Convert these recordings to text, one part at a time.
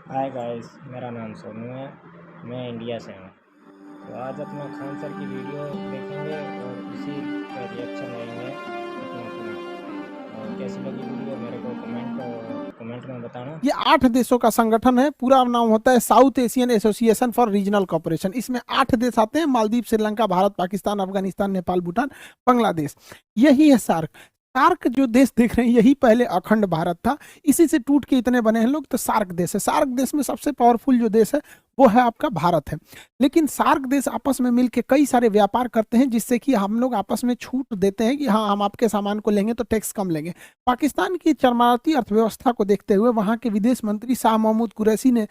Hi guys, मेरा नाम सोनू है। मैं इंडिया से हूँ। तो आज अपना खान सर की वीडियो देखेंगे और उसी का रिएक्शन लेंगे अपना अपना। और कैसी लगी वीडियो मेरे को कमेंट में बताना। ये 8 देशों का संगठन है। पूरा नाम होता है South Asian Association for Regional Cooperation. इसमें 8 देश आते हैं: मालदीव, श्रीलंका, भारत, पाकिस्तान, अफगानिस्तान, नेपाल, भूटान, बांग्लादेश। यही है सार्क। सार्क जो देश देख रहे हैं यही पहले अखंड भारत था। इसी से टूट के इतने बने हैं लोग। तो सार्क देश है। सार्क देश में सबसे पावरफुल जो देश है वो है आपका भारत है। लेकिन सार्क देश आपस में मिलकर कई सारे व्यापार करते हैं, जिससे कि हम लोग आपस में छूट देते हैं कि हाँ, हम आपके सामान को लेंगे तो टैक्स कम लेंगे। पाकिस्तान की चरमराती अर्थव्यवस्था को देखते हुए वहां के विदेश मंत्री शाह महमूद कुरैशी ने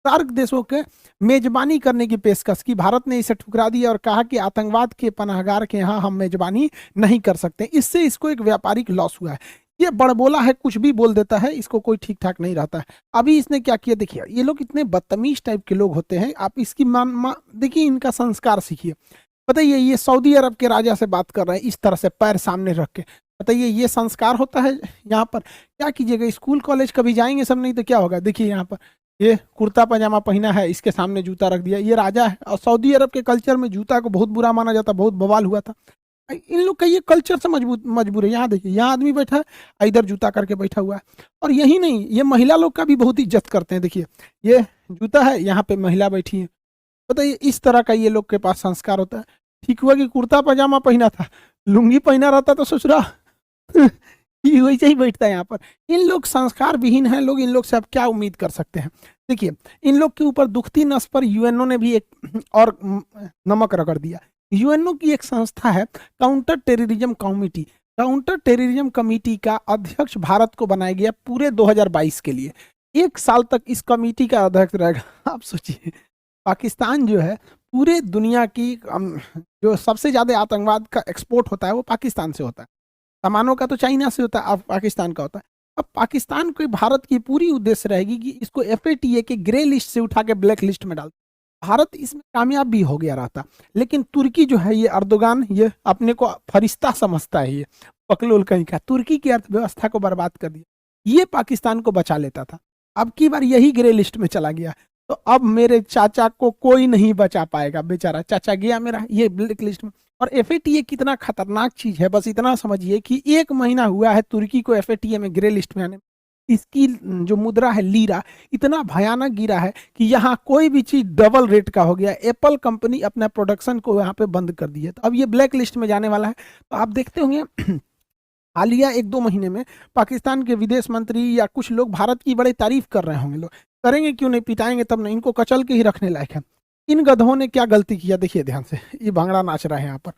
सार्क देशों के मेजबानी करने की पेशकश की। भारत ने इसे ठुकरा दिया और कहा कि आतंकवाद के पनाहगार के यहाँ हम मेजबानी नहीं कर सकते। इससे इसको एक व्यापारिक लॉस हुआ है। ये बड़बोला है, कुछ भी बोल देता है, इसको कोई ठीक ठाक नहीं रहता है। अभी इसने क्या किया देखिए। ये लोग इतने बदतमीज टाइप के लोग होते हैं। आप इसकी देखिए, इनका संस्कार सीखिए। बताइए, ये सऊदी अरब के राजा से बात कर रहे हैं इस तरह से पैर सामने रख के। बताइए, ये संस्कार होता है? यहाँ पर क्या कीजिएगा, स्कूल कॉलेज कभी जाएंगे सब, नहीं तो क्या होगा। देखिए यहाँ पर ये कुर्ता पजामा पहना है, इसके सामने जूता रख दिया। ये राजा है और सऊदी अरब के कल्चर में जूता को बहुत बुरा माना जाता, बहुत बवाल हुआ था। इन लोग का ये कल्चर से मजबूर है। यहाँ देखिए, यहाँ आदमी बैठा है, इधर जूता करके बैठा हुआ है। और यही नहीं, ये महिला लोग का भी बहुत इज्जत करते हैं। देखिए, ये जूता है, यहाँ पे महिला बैठी है। बताइए, इस तरह का ये लोग के पास संस्कार होता है। ठीक हुआ कि कुर्ता पजामा पहना था, लुंगी पहना रहता तो ससुरा ये वैसे ही बैठता है यहाँ पर। इन लोग संस्कार विहीन हैं लोग। इन लोग से आप क्या उम्मीद कर सकते हैं। देखिए, इन लोग के ऊपर दुखती नस पर यूएनओ ने भी एक और नमक रगड़ दिया। यूएनओ की एक संस्था है counter terrorism committee. Counter terrorism committee का अध्यक्ष भारत को बनाया गया पूरे 2022 के लिए। 1 साल तक इस कमेटी का अध्यक्ष रहेगा। आप सोचिए, पाकिस्तान जो है पूरे दुनिया की जो सबसे ज्यादा आतंकवाद का एक्सपोर्ट होता है वो पाकिस्तान से होता है। सामानों का तो चाइना से होता है, अब पाकिस्तान का होता है। अब पाकिस्तान को भारत की पूरी उद्देश्य रहेगी कि इसको एफएटीए के ग्रे लिस्ट से उठा के ब्लैक लिस्ट में डाल। भारत इसमें कामयाब भी हो गया रहता, लेकिन तुर्की जो है, ये अर्दोगान, ये अपने को फरिश्ता समझता है। ये पकलोल कहीं का तुर्की की अर्थव्यवस्था को बर्बाद कर दिया। ये पाकिस्तान को बचा लेता था। अब की बार यही ग्रे लिस्ट में चला गया। तो अब मेरे चाचा को कोई नहीं बचा पाएगा। बेचारा चाचा गया मेरा ये ब्लैक लिस्ट में। और एफएटीए कितना खतरनाक चीज है, बस इतना समझिए कि 1 महीना हुआ है तुर्की को एफएटीए में ग्रे लिस्ट में आने में। इसकी जो मुद्रा है लीरा, इतना भयानक गिरा है कि यहाँ कोई भी चीज डबल रेट का हो गया। एप्पल कंपनी अपना प्रोडक्शन को यहाँ पे बंद कर दी है, तो अब ये ब्लैक लिस्ट में जाने वाला है। तो आप देखते होंगे हालिया 1-2 महीने में पाकिस्तान के विदेश मंत्री या कुछ लोग भारत की बड़ी तारीफ कर रहे होंगे। लोग करेंगे क्यों नहीं, पिटाएंगे तब नहीं। इनको कचल के ही रखने लायक है। इन गधों ने क्या गलती किया देखिए ध्यान से। ये भांगड़ा नाच रहा है यहाँ पर।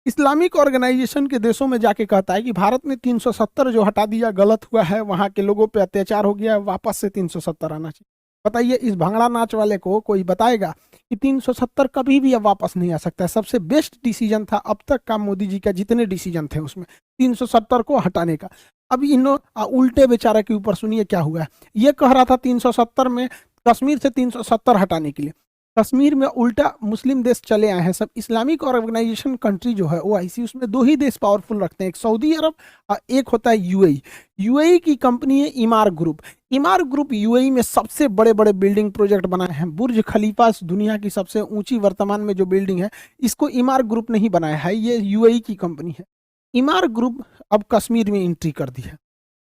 इस्लामिक ऑर्गेनाइजेशन के देशों में जाके कहता है कि भारत ने 370 जो हटा दिया गलत हुआ है, वहां के लोगों पे अत्याचार हो गया, वापस से 370 आना चाहिए। बताइए, इस भांगड़ा नाच वाले को कोई बताएगा कि 370 कभी भी अब वापस नहीं आ सकता है। सबसे बेस्ट डिसीजन था अब तक का मोदी जी का, जितने डिसीजन थे उसमें 370 को हटाने का। अब इन उल्टे बेचारा के ऊपर सुनिए क्या हुआ है। ये कह रहा था 370 में कश्मीर से 370 हटाने के लिए। कश्मीर में उल्टा मुस्लिम देश चले आए हैं सब। इस्लामिक ऑर्गेनाइजेशन कंट्री जो है ओआईसी, उसमें 2 ही देश पावरफुल रखते हैं, एक सऊदी अरब और एक होता है यूएई। यूएई की कंपनी है इमार ग्रुप। इमार ग्रुप यूएई में सबसे बड़े बड़े बिल्डिंग प्रोजेक्ट बनाए हैं। बुर्ज खलीफा दुनिया की सबसे ऊंची वर्तमान में जो बिल्डिंग है, इसको इमार ग्रुप ने ही बनाया है। ये यूएई की कंपनी है। इमार ग्रुप अब कश्मीर में एंट्री कर दी है।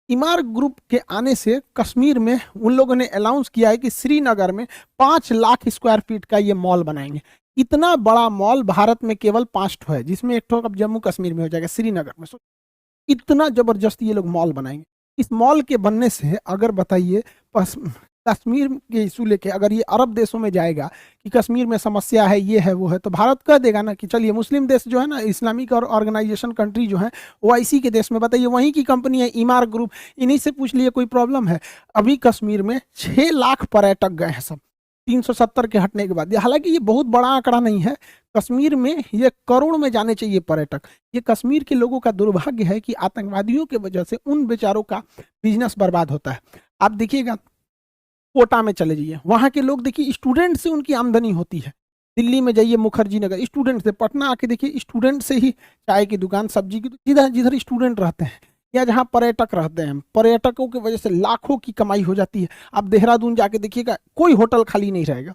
इमार ग्रुप के आने से कश्मीर में उन लोगों ने अनाउंस किया है कि श्रीनगर में 5 लाख स्क्वायर फीट का ये मॉल बनाएंगे। इतना बड़ा मॉल भारत में केवल 5 ठो है, जिसमें एक ठो अब जम्मू कश्मीर में हो जाएगा, श्रीनगर में। इतना जबरदस्त ये लोग मॉल बनाएंगे। इस मॉल के बनने से अगर बताइए कश्मीर के इशू लेके अगर ये अरब देशों में जाएगा कि कश्मीर में समस्या है, ये है वो है, तो भारत कह देगा ना कि चलिए मुस्लिम देश जो है ना, इस्लामिक और ऑर्गेनाइजेशन कंट्री जो है ओआईसी के देश में, बताइए वहीं की कंपनी है इमार ग्रुप, इन्हीं से पूछ लिए कोई प्रॉब्लम है। अभी कश्मीर में 6 लाख पर्यटक गए हैं सब 370 के हटने के बाद। हालांकि ये बहुत बड़ा आंकड़ा नहीं है। कश्मीर में ये करोड़ में जाने चाहिए पर्यटक। ये कश्मीर के लोगों का दुर्भाग्य है कि आतंकवादियों की वजह से उन बेचारों का बिजनेस बर्बाद होता है। आप देखिएगा, कोटा में चले जाइए, वहां के लोग देखिए स्टूडेंट से उनकी आमदनी होती है। दिल्ली में जाइए मुखर्जी नगर, स्टूडेंट से। पटना आके देखिए, स्टूडेंट से ही चाय की दुकान, सब्जी की, जिधर जिधर स्टूडेंट रहते हैं या जहाँ पर्यटक रहते हैं, पर्यटकों की वजह से लाखों की कमाई हो जाती है। आप देहरादून जाके देखिएगा, कोई होटल खाली नहीं रहेगा।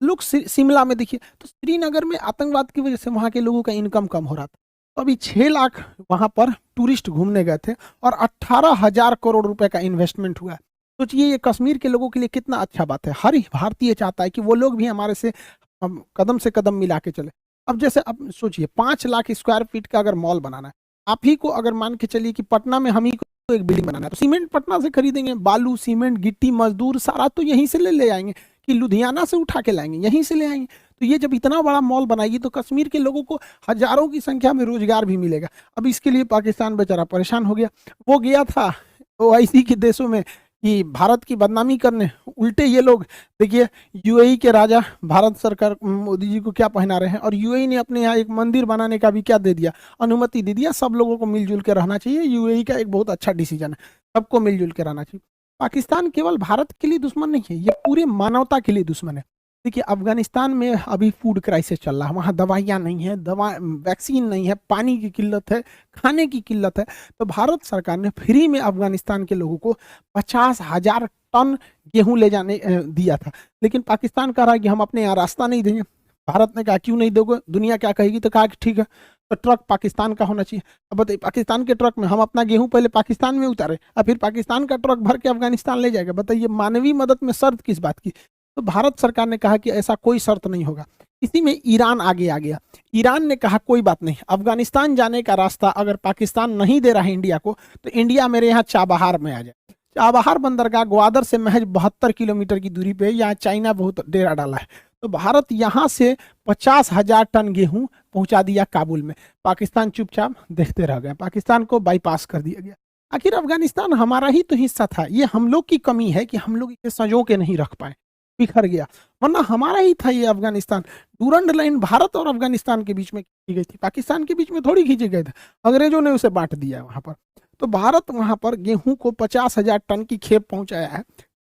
लोग शिमला में देखिए, तो श्रीनगर में आतंकवाद की वजह से वहाँ के लोगों का इनकम कम हो रहा था, तो अभी 6 लाख वहाँ पर टूरिस्ट घूमने गए थे और 18,000 करोड़ रुपए का इन्वेस्टमेंट हुआ है। सोचिए ये कश्मीर के लोगों के लिए कितना अच्छा बात है। हर भारतीय चाहता है कि वो लोग भी हमारे से कदम से कदम मिला के चले। अब जैसे अब सोचिए 5 लाख स्क्वायर फीट का अगर मॉल बनाना है, आप ही को अगर मान के चलिए कि पटना में हम ही को एक बिल्डिंग बनाना है, तो सीमेंट पटना से खरीदेंगे, बालू सीमेंट गिट्टी मजदूर सारा तो यहीं से ले आएंगे, कि लुधियाना से उठा के लाएंगे, यहीं से ले आएंगे। तो ये जब इतना बड़ा मॉल बनाएगी तो कश्मीर के लोगों को हजारों की संख्या में रोजगार भी मिलेगा। अब इसके लिए पाकिस्तान बेचारा परेशान हो गया। वो गया था ओआईसी के देशों में कि भारत की बदनामी करने, उल्टे ये लोग देखिए यूएई के राजा भारत सरकार मोदी जी को क्या पहना रहे हैं, और यूएई ने अपने यहाँ एक मंदिर बनाने का भी क्या दे दिया, अनुमति दे दिया। सब लोगों को मिलजुल के रहना चाहिए, यूएई का एक बहुत अच्छा डिसीजन है, सबको मिलजुल के रहना चाहिए। पाकिस्तान केवल भारत के लिए दुश्मन नहीं है, ये पूरे मानवता के लिए दुश्मन है। देखिए अफगानिस्तान में अभी फूड क्राइसिस चल रहा है, वहाँ दवाइयाँ नहीं है, वैक्सीन नहीं है, पानी की किल्लत है, खाने की किल्लत है। तो भारत सरकार ने फ्री में अफगानिस्तान के लोगों को 50,000 टन गेहूं ले जाने दिया था, लेकिन पाकिस्तान कह रहा है कि हम अपने यहाँ रास्ता नहीं देंगे। भारत ने कहा क्यों नहीं दोगे, दुनिया क्या कहेगी, तो कहा कि ठीक है, तो ट्रक पाकिस्तान का होना चाहिए। अब बताइए पाकिस्तान के ट्रक में हम अपना गेहूं पहले पाकिस्तान में उतारे और फिर पाकिस्तान का ट्रक भर के अफगानिस्तान ले जाएगा। बताइए मानवीय मदद में शर्त किस बात की। तो भारत सरकार ने कहा कि ऐसा कोई शर्त नहीं होगा। इसी में ईरान आगे आ गया। ईरान ने कहा कोई बात नहीं, अफगानिस्तान जाने का रास्ता अगर पाकिस्तान नहीं दे रहा है इंडिया को, तो इंडिया मेरे यहाँ चाबहार में आ जाए। चाबहार बंदरगाह ग्वादर से महज 72 किलोमीटर की दूरी पे, यहाँ चाइना बहुत डेरा डाला है। तो भारत यहाँ से 50,000 टन गेहूं पहुंचा दिया काबुल में। पाकिस्तान चुपचाप देखते रह गए, पाकिस्तान को बाईपास कर दिया गया। आखिर अफगानिस्तान हमारा ही तो हिस्सा था, ये हम लोग की कमी है कि हम लोग इसे संजो के नहीं रख पाए, बिखर गया, वरना हमारा ही था ये अफगानिस्तान। डूरंड लाइन भारत और अफगानिस्तान के बीच में खींची गई थी, पाकिस्तान के बीच में थोड़ी खींचे गए थे, अंग्रेजों ने उसे बांट दिया वहां पर। तो भारत वहां पर गेहूं को 50,000 टन की खेप पहुंचाया है।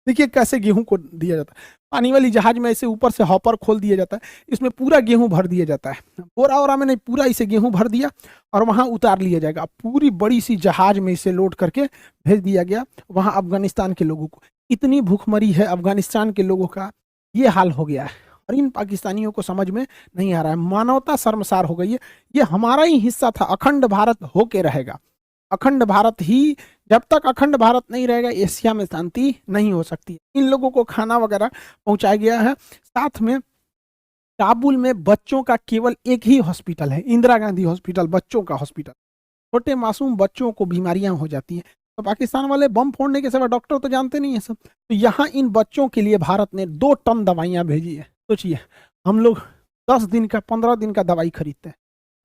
देखिए कैसे गेहूं को दिया जाता है, पानी वाली जहाज में ऐसे ऊपर से हॉपर खोल दिया जाता है, इसमें पूरा गेहूं भर दिया जाता है, बोरा वोरा में नहीं, पूरा इसे गेहूं भर दिया और वहां उतार लिया जाएगा। पूरी बड़ी सी जहाज में इसे लोड करके भेज दिया गया वहां अफगानिस्तान के लोगों को। इतनी भूखमरी है अफगानिस्तान के लोगों का, ये हाल हो गया है और इन पाकिस्तानियों को समझ में नहीं आ रहा है। मानवता शर्मसार हो गई है, ये हमारा ही हिस्सा था, अखंड भारत होके रहेगा। अखंड भारत ही, जब तक अखंड भारत नहीं रहेगा एशिया में शांति नहीं हो सकती। इन लोगों को खाना वगैरह पहुंचाया गया है। साथ में काबुल में बच्चों का केवल एक ही हॉस्पिटल है, इंदिरा गांधी हॉस्पिटल, बच्चों का हॉस्पिटल। छोटे मासूम बच्चों को बीमारियां हो जाती हैं, तो पाकिस्तान वाले बम फोड़ने के सिवा डॉक्टर तो जानते नहीं है सब। तो यहाँ इन बच्चों के लिए भारत ने 2 टन दवाइयाँ भेजी है। सोचिए हम लोग 10 दिन का 15 दिन का दवाई खरीदते हैं,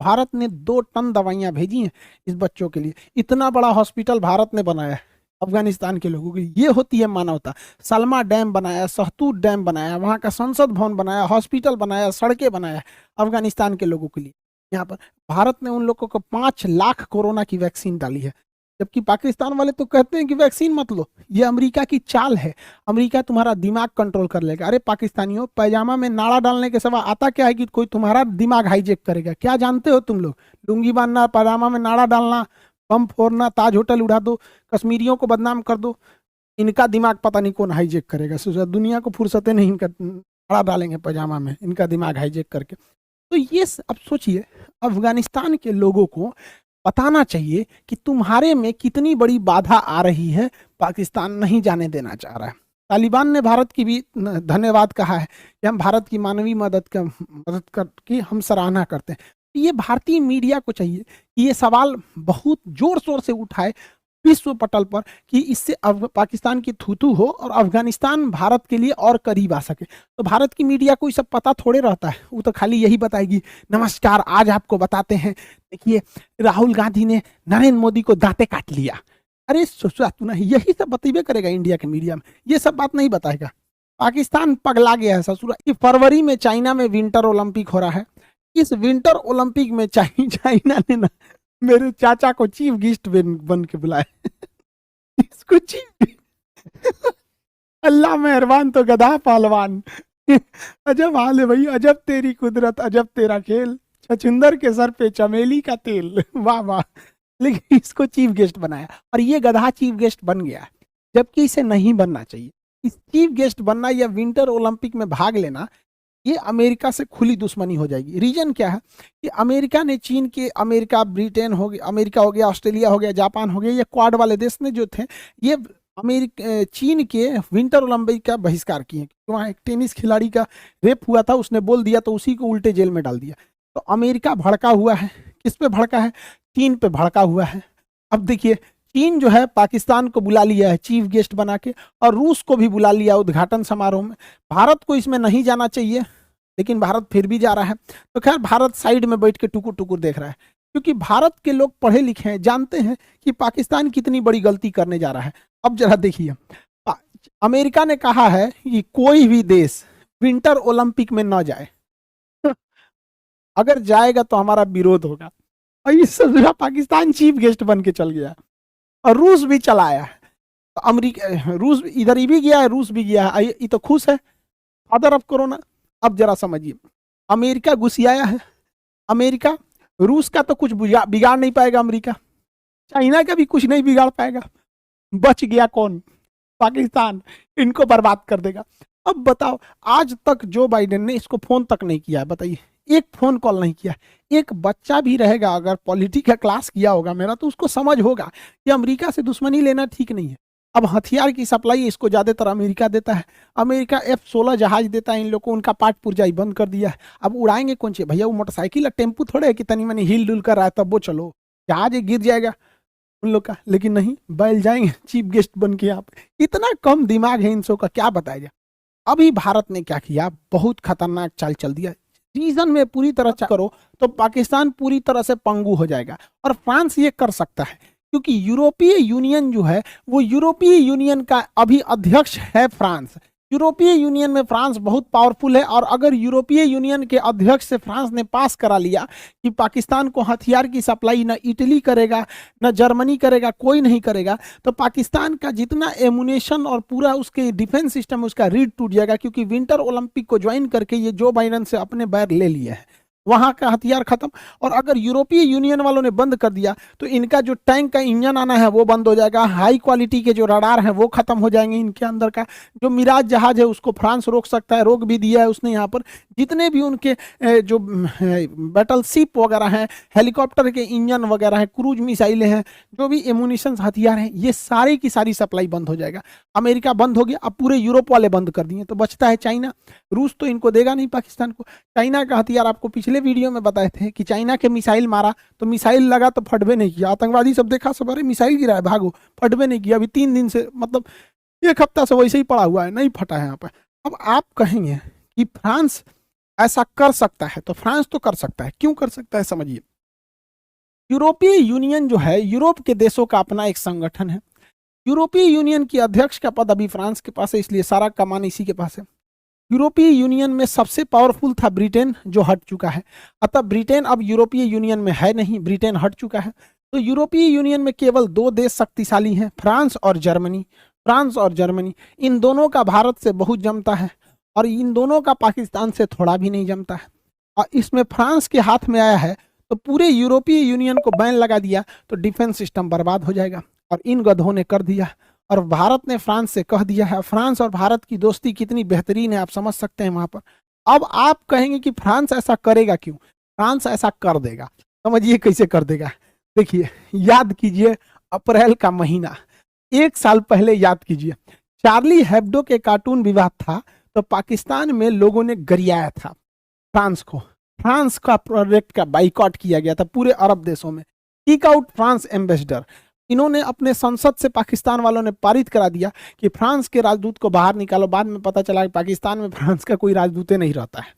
भारत ने 2 टन दवाइयाँ भेजी हैं इस बच्चों के लिए। इतना बड़ा हॉस्पिटल भारत ने बनाया है अफगानिस्तान के लोगों की, ये होती है मानवता। सलमा डैम बनाया, सहतूत डैम बनाया, वहाँ का संसद भवन बनाया, हॉस्पिटल बनाया, सड़कें बनाया अफगानिस्तान के लोगों के लिए। यहाँ पर भारत ने उन लोगों को 5 लाख कोरोना की वैक्सीन डाली है, जबकि पाकिस्तान वाले तो कहते हैं कि वैक्सीन मत लो, ये अमेरिका की चाल है, अमेरिका तुम्हारा दिमाग कंट्रोल कर लेगा। अरे पाकिस्तानियों, पैजामा में नाड़ा डालने के सिवा आता क्या है कि कोई तुम्हारा दिमाग हाईजेक करेगा? क्या जानते हो तुम लोग? लुंगी बांधना, पैजामा में नाड़ा डालना, बम फोड़ना, ताज होटल उड़ा दो, कश्मीरियों को बदनाम कर दो, इनका दिमाग पता नहीं कौन हाईजेक करेगा। दुनिया को फुर्सतें नहीं, इनका नाड़ा डालेंगे पैजामा में, इनका दिमाग हाईजेक करके। तो ये अब सोचिए अफगानिस्तान के लोगों को बताना चाहिए कि तुम्हारे में कितनी बड़ी बाधा आ रही है, पाकिस्तान नहीं जाने देना चाह रहा है। तालिबान ने भारत की भी धन्यवाद कहा है कि हम भारत की मानवीय मदद की हम सराहना करते हैं। ये भारतीय मीडिया को चाहिए कि ये सवाल बहुत जोर शोर से उठाए विश्व पटल पर कि इससे पाकिस्तान की थूथू हो और अफगानिस्तान भारत के लिए और करीब आ सके। तो भारत की मीडिया को ये सब पता थोड़े रहता है, वो तो खाली यही बताएगी, नमस्कार आज आपको बताते हैं, देखिए राहुल गांधी ने नरेंद्र मोदी को दांते काट लिया। अरे सोचा तू ना, यही सब बतेबे करेगा इंडिया के मीडिया में, ये सब बात नहीं बताएगा। पाकिस्तान पगला गया है ससुरा। फरवरी में चाइना में विंटर ओलंपिक हो रहा है। इस विंटर ओलंपिक में चाइना ने ना मेरे चाचा को चीफ गेस्ट बन के बुलाया इसको चीफ अल्लाह मेहरबान तो गधा पहलवान। अजब हाल है भाई, अजब तेरी कुदरत, अजब तेरा खेल, छछुंदर के सर पे चमेली का तेल। वाह वाह, लेकिन इसको चीफ गेस्ट बनाया और ये गधा चीफ गेस्ट बन गया, जबकि इसे नहीं बनना चाहिए। इस चीफ गेस्ट बनना या विंटर ओलंपिक में भाग लेना, ये अमेरिका से खुली दुश्मनी हो जाएगी। रीजन क्या है कि अमेरिका ने चीन के, अमेरिका ब्रिटेन हो गया, अमेरिका हो गया, ऑस्ट्रेलिया हो गया, जापान हो गया, ये क्वाड वाले देश ने जो थे ये चीन के विंटर ओलंपिक का बहिष्कार किए। वहाँ एक टेनिस खिलाड़ी का रेप हुआ था, उसने बोल दिया तो उसी को उल्टे जेल में डाल दिया। तो अमेरिका भड़का हुआ है, किस पे भड़का है? चीन पे भड़का हुआ है। अब देखिए चीन जो है पाकिस्तान को बुला लिया है चीफ गेस्ट बना के, और रूस को भी बुला लिया उद्घाटन समारोह में। भारत को इसमें नहीं जाना चाहिए, लेकिन भारत फिर भी जा रहा है। तो खैर भारत साइड में बैठ के टुकुर टुकुर देख रहा है, क्योंकि भारत के लोग पढ़े लिखे हैं, जानते हैं कि पाकिस्तान कितनी बड़ी गलती करने जा रहा है। अब जरा देखिए, अमेरिका ने कहा है कि कोई भी देश विंटर ओलंपिक में न जाए, अगर जाएगा तो हमारा विरोध होगा। और इससे पाकिस्तान चीफ गेस्ट बन के चल गया, और रूस भी चला आया है। तो अमेरिका, रूस इधर ही भी गया है, रूस भी गया है, ये तो खुश है, फादर ऑफ कोरोना। अब जरा समझिए, अमेरिका घुसियाया है, अमेरिका रूस का तो कुछ बिगाड़ नहीं पाएगा, अमेरिका चाइना का भी कुछ नहीं बिगाड़ पाएगा। बच गया कौन? पाकिस्तान, इनको बर्बाद कर देगा। अब बताओ, आज तक जो बाइडेन ने इसको फोन तक नहीं किया है, बताइए, एक फोन कॉल नहीं किया। एक बच्चा भी रहेगा अगर पॉलिटिक्स का क्लास किया होगा मेरा, तो उसको समझ होगा कि अमेरिका से दुश्मनी लेना ठीक नहीं है। अब हथियार की सप्लाई इसको ज्यादातर अमेरिका देता है। अमेरिका F-16 जहाज देता है इन लोग को, उनका पार्ट पुर्जाई बंद कर दिया है। अब उड़ाएंगे कौन से भैया? वो मोटरसाइकिल और टेम्पू थोड़े है कि तनी मनी हिल डुल कर रहा है तब वो चलो, जहाज गिर जाएगा उन लोग का। लेकिन नहीं, बैल जाएंगे चीफ गेस्ट बन के। आप इतना कम दिमाग है इन सब का, क्या बताया जाए। अभी भारत ने क्या किया, बहुत खतरनाक चाल चल दिया। रीजन में पूरी तरह करो तो पाकिस्तान पूरी तरह से पंगु हो जाएगा, और फ्रांस ये कर सकता है, क्योंकि यूरोपीय यूनियन जो है वो यूरोपीय यूनियन का अभी अध्यक्ष है फ्रांस। यूरोपीय यूनियन में फ्रांस बहुत पावरफुल है, और अगर यूरोपीय यूनियन के अध्यक्ष से फ्रांस ने पास करा लिया कि पाकिस्तान को हथियार की सप्लाई न इटली करेगा न जर्मनी करेगा, कोई नहीं करेगा, तो पाकिस्तान का जितना एमुनेशन और पूरा उसके डिफेंस सिस्टम उसका रीढ़ टूट जाएगा। क्योंकि विंटर ओलंपिक को ज्वाइन करके ये जो बाइडेन से अपने बैर ले लिए हैं, वहां का हथियार खत्म। और अगर यूरोपीय यूनियन वालों ने बंद कर दिया तो इनका जो टैंक का इंजन आना है वो बंद हो जाएगा। हाई क्वालिटी के जो रडार हैं वो खत्म हो जाएंगे इनके अंदर का। जो मिराज जहाज है उसको फ्रांस रोक सकता है, रोक भी दिया है उसने। यहाँ पर जितने भी उनके जो बैटल शिप वगैरह हैं, हेलीकॉप्टर के इंजन वगैरह हैं, क्रूज मिसाइलें हैं, जो भी एमुनिशन हथियार हैं, ये सारी की सारी सप्लाई बंद हो जाएगा। अमेरिका बंद हो गया, अब पूरे यूरोप वाले बंद कर दिए, तो बचता है चाइना। रूस तो इनको देगा नहीं पाकिस्तान को। चाइना का हथियार आपको पिछले वीडियो में बताए थे कि चाइना के मिसाइल मारा तो मिसाइल लगा तो फटबे नहीं किया। आतंकवादी सब देखा, सब अरे मिसाइल गिरा है भागो, फटबे नहीं किया। अभी 3 दिन से, मतलब 1 हफ्ता से वैसे ही पड़ा हुआ है, नहीं फटा है यहाँ पर। अब आप कहेंगे कि फ्रांस ऐसा कर सकता है, तो फ्रांस तो कर सकता है। क्यों कर सकता है समझिए। यूरोपीय यूनियन जो है, यूरोप के देशों का अपना एक संगठन है। यूरोपीय यूनियन की अध्यक्ष का पद अभी फ्रांस के पास है, इसलिए सारा कमान इसी के पास है। यूरोपीय यूनियन में सबसे पावरफुल था ब्रिटेन, जो हट चुका है। अतः ब्रिटेन अब यूरोपीय यूनियन में है नहीं, ब्रिटेन हट चुका है। तो यूरोपीय यूनियन में केवल 2 देश शक्तिशाली हैं, फ्रांस और जर्मनी। फ्रांस और जर्मनी, इन दोनों का भारत से बहुत जमता है, और इन दोनों का पाकिस्तान से थोड़ा भी नहीं जमता है। और इसमें फ्रांस के हाथ में आया है तो पूरे यूरोपीय यूनियन को बैन लगा दिया, तो डिफेंस सिस्टम बर्बाद हो जाएगा। और इन गधों ने कर दिया, और भारत ने फ्रांस से कह दिया है। फ्रांस और भारत की दोस्ती कितनी बेहतरीन है आप समझ सकते हैं वहां पर। अब आप कहेंगे कि फ्रांस ऐसा करेगा क्यों? फ्रांस ऐसा कर देगा, समझिए कैसे कर देगा। देखिए, याद कीजिए अप्रैल का महीना, 1 साल पहले याद कीजिए, चार्ली हेब्डो के कार्टून विवाद था, तो पाकिस्तान में लोगों ने गरियाया था फ्रांस को। फ्रांस का प्रोजेक्ट का बाइकआउट किया गया था पूरे अरब देशों में। Kick out France ambassador. इन्होंने अपने संसद से, पाकिस्तान वालों ने पारित करा दिया कि फ्रांस के राजदूत को बाहर निकालो। बाद में पता चला कि पाकिस्तान में फ्रांस का कोई राजदूत नहीं रहता है।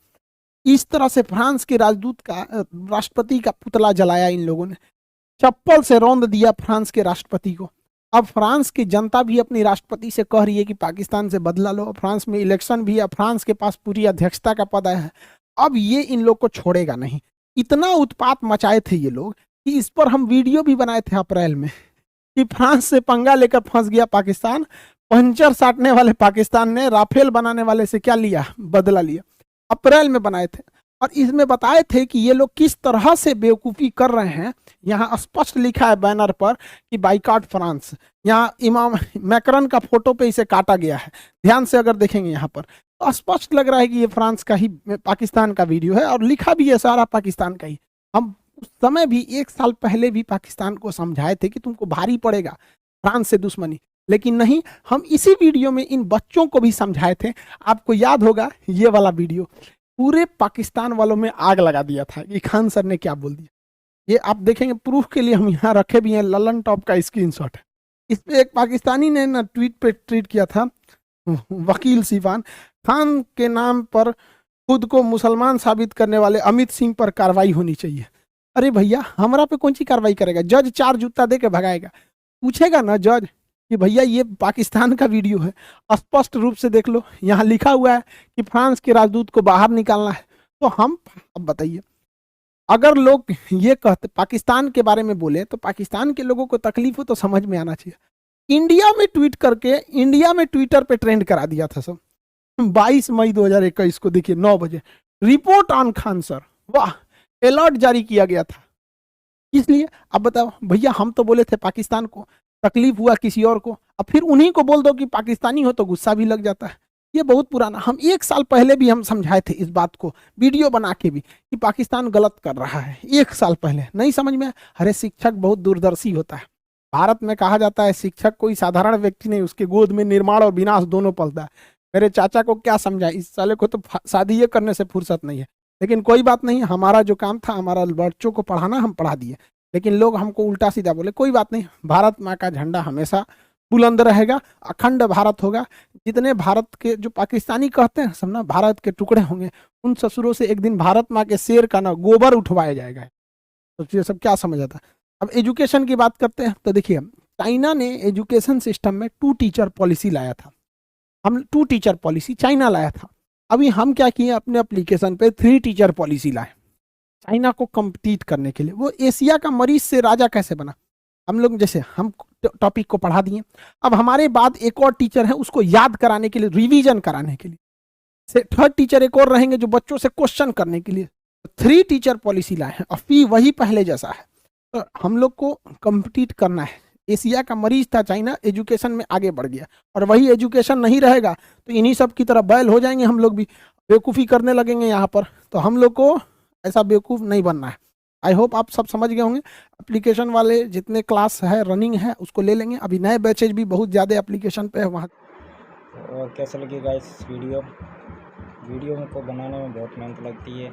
इस तरह से फ्रांस के राजदूत का, राष्ट्रपति का पुतला जलाया इन लोगों ने, चप्पल से रौंद दिया फ्रांस के राष्ट्रपति को। अब फ्रांस की जनता भी अपनी राष्ट्रपति से कह रही है कि पाकिस्तान से बदला लो। फ्रांस में इलेक्शन भी है, फ्रांस के पास पूरी अध्यक्षता का पद है। अब ये इन लोग को छोड़ेगा नहीं। इतना उत्पात मचाए थे ये लोग कि इस पर हम वीडियो भी बनाए थे अप्रैल में, कि फ्रांस से पंगा लेकर फंस गया पाकिस्तान। पंचर साटने वाले पाकिस्तान ने राफेल बनाने वाले से क्या लिया? बदला लिया। अप्रैल में बनाए थे। और इसमें बताए थे कि ये लोग किस तरह से बेवकूफ़ी कर रहे हैं। यहाँ स्पष्ट लिखा है बैनर पर कि बाइकॉट फ्रांस। यहाँ इमाम मैकरन का फोटो पे इसे काटा गया है। ध्यान से अगर देखेंगे यहाँ पर तो स्पष्ट लग रहा है कि ये फ्रांस का ही, पाकिस्तान का वीडियो है और लिखा भी है सारा पाकिस्तान का ही। हम उस समय भी 1 साल पहले भी पाकिस्तान को समझाए थे कि तुमको भारी पड़ेगा फ्रांस से दुश्मनी, लेकिन नहीं, हम इसी वीडियो में इन बच्चों को भी समझाए थे। आपको याद होगा ये वाला वीडियो, पूरे पाकिस्तान वालों में आग लगा दिया था कि खान सर ने क्या बोल दिया। ये आप देखेंगे, प्रूफ के लिए हम यहाँ रखे भी हैं, ललन टॉप का स्क्रीनशॉट है। इस पे एक पाकिस्तानी ने ना ट्वीट पे ट्वीट किया था, वकील सिवान खान के नाम पर खुद को मुसलमान साबित करने वाले अमित सिंह पर कार्रवाई होनी चाहिए। अरे भैया, हमरा पे कौन सी कार्रवाई करेगा? जज 4 जूता दे के भगाएगा। पूछेगा ना जज कि भैया ये पाकिस्तान का वीडियो है, स्पष्ट रूप से देख लो, यहाँ लिखा हुआ है कि फ्रांस के राजदूत को बाहर निकालना है। तो हम, अब बताइए, अगर लोग ये कहते पाकिस्तान के बारे में बोले तो पाकिस्तान के लोगों को तकलीफ हो तो समझ में आना चाहिए। इंडिया में ट्वीट करके इंडिया में ट्विटर पे ट्रेंड करा दिया था सब। 22 मई 2021 को देखिए 9 बजे, रिपोर्ट ऑन खान सर, वाह, अलर्ट जारी किया गया था। इसलिए अब बताओ भैया, हम तो बोले थे पाकिस्तान को, तकलीफ हुआ किसी और को, अब फिर उन्हीं को बोल दो कि पाकिस्तानी हो तो गुस्सा भी लग जाता है। ये बहुत पुराना, हम 1 साल पहले भी हम समझाए थे इस बात को, वीडियो बना के भी, कि पाकिस्तान गलत कर रहा है। 1 साल पहले नहीं समझ में। अरे शिक्षक बहुत दूरदर्शी होता है। भारत में कहा जाता है शिक्षक कोई साधारण व्यक्ति नहीं, उसके गोद में निर्माण और विनाश दोनों पलता है। मेरे चाचा को क्या समझाए, इस साले को तो शादी ये करने से फुर्सत नहीं है। लेकिन कोई बात नहीं, हमारा जो काम था, हमारा बच्चों को पढ़ाना, हम पढ़ा दिए। लेकिन लोग हमको उल्टा सीधा बोले, कोई बात नहीं, भारत माँ का झंडा हमेशा बुलंद रहेगा, अखंड भारत होगा। जितने भारत के जो पाकिस्तानी कहते हैं सब ना भारत के टुकड़े होंगे, उन ससुरों से एक दिन भारत माँ के शेर का ना गोबर उठवाया जाएगा। तो ये सब क्या समझ आता है। अब एजुकेशन की बात करते हैं तो देखिए, चाइना ने एजुकेशन सिस्टम में 2 टीचर पॉलिसी लाया था। हम 2 टीचर पॉलिसी चाइना लाया था। अभी हम क्या किए, अपने एप्लीकेशन पे 3 टीचर पॉलिसी लाए चाइना को कम्पीट करने के लिए। वो एशिया का मरीज से राजा कैसे बना। हम लोग जैसे हम टॉपिक को पढ़ा दिए, अब हमारे बाद एक और टीचर है उसको याद कराने के लिए, रिवीजन कराने के लिए। से 3rd टीचर एक और रहेंगे जो बच्चों से क्वेश्चन करने के लिए। 3 टीचर पॉलिसी लाए हैं और फी वही पहले जैसा है। तो हम लोग को कम्पीट करना है। एशिया का मरीज था चाइना, एजुकेशन में आगे बढ़ गया, और वही एजुकेशन नहीं रहेगा तो इन्हीं सब की तरह बैल हो जाएंगे। हम लोग भी बेवकूफ़ी करने लगेंगे यहाँ पर। तो हम लोग को ऐसा बेवकूफ़ नहीं बनना है। आई होप आप सब समझ गए होंगे। एप्लीकेशन वाले जितने क्लास है रनिंग है उसको ले लेंगे। अभी नए बैचेज भी बहुत ज़्यादा एप्लीकेशन पे है वहाँ। और कैसा लगी गाइस वीडियो को बनाने में बहुत मेहनत लगती है।